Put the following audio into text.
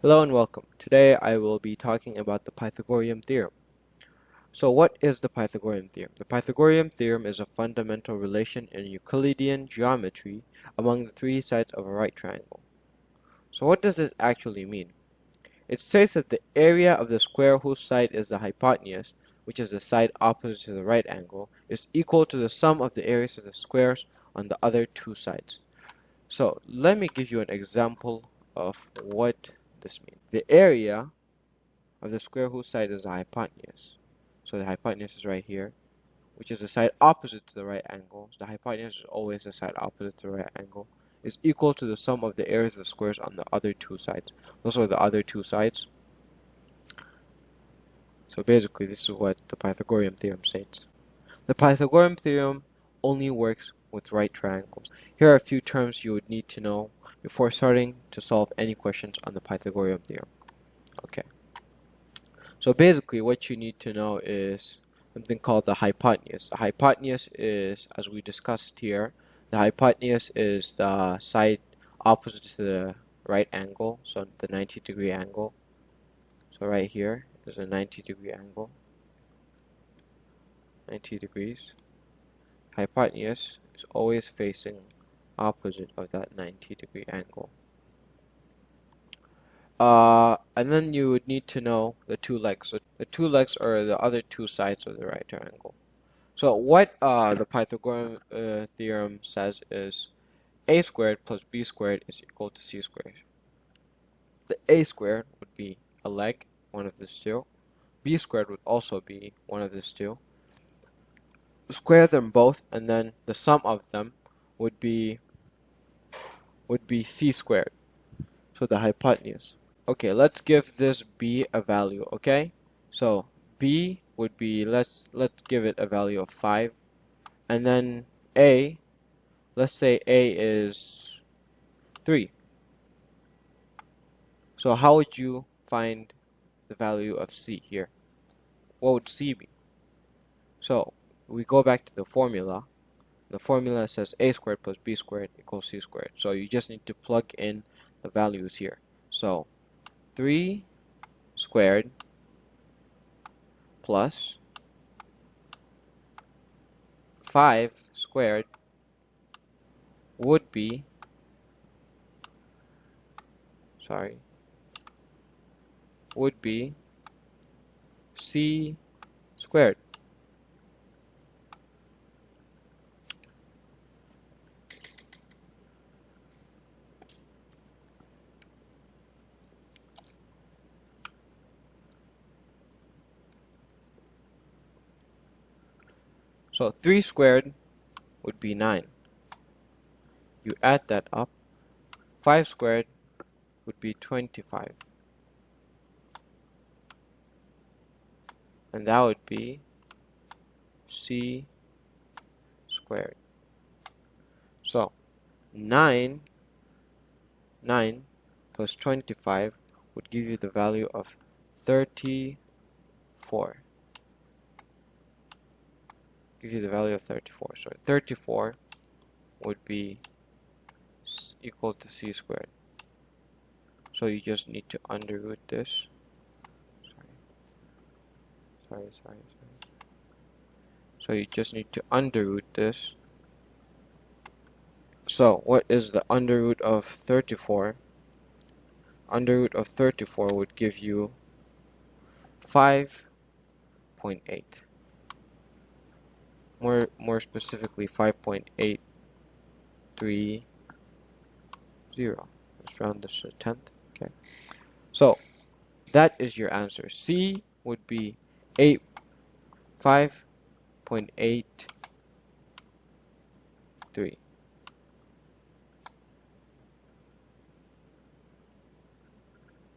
Hello and welcome. Today I will be talking about the Pythagorean theorem. So what is the Pythagorean theorem? The Pythagorean theorem is a fundamental relation in Euclidean geometry among the three sides of a right triangle. So what does this actually mean? It states that the area of the square whose side is the hypotenuse, which is the side opposite to the right angle, is equal to the sum of the areas of the squares on the other two sides. So let me give you an example of what this means. The area of the square whose side is the hypotenuse. So the hypotenuse is right here, which is the side opposite to the right angle. So the hypotenuse is always the side opposite to the right angle, is equal to the sum of the areas of the squares on the other two sides. Those are the other two sides. So basically, this is what the Pythagorean theorem states. The Pythagorean theorem only works with right triangles. Here are a few terms you would need to know before starting to solve any questions on the Pythagorean theorem. Okay. So basically what you need to know is something called the hypotenuse. The hypotenuse is, as we discussed here, the hypotenuse is the side opposite to the right angle, so the 90-degree angle. So right here is a 90-degree angle, 90 degrees. Hypotenuse is always facing opposite of that 90-degree angle. And then you would need to know the two legs. So the two legs are the other two sides of the right triangle. So what the Pythagorean theorem says is a squared plus b squared is equal to c squared. The a squared would be a leg, one of these two. B squared would also be one of these two. Square them both, and then the sum of them would be c squared. So the hypotenuse. Okay, let's give this b a value. Okay, so b would be let's give it a value of 5, and then a. Let's say a is 3. So how would you find the value of c here? What would c be? So we go back to the formula. The formula says a squared plus b squared equals c squared. So you just need to plug in the values here. So 3 squared plus 5 squared would be, c squared. So 3 squared would be 9. You add that up. 5 squared would be 25. And that would be c squared. So 9 plus 25 would give you the value of 34. Give you the value of 34. So 34 would be equal to c squared. So you just need to underroot this. So you just need to underroot this. So what is the underroot of 34? Underroot of 34 would give you 5.8. More specifically, 5.830. Let's round this to the 10th. Okay. So that is your answer. C would be 5.83.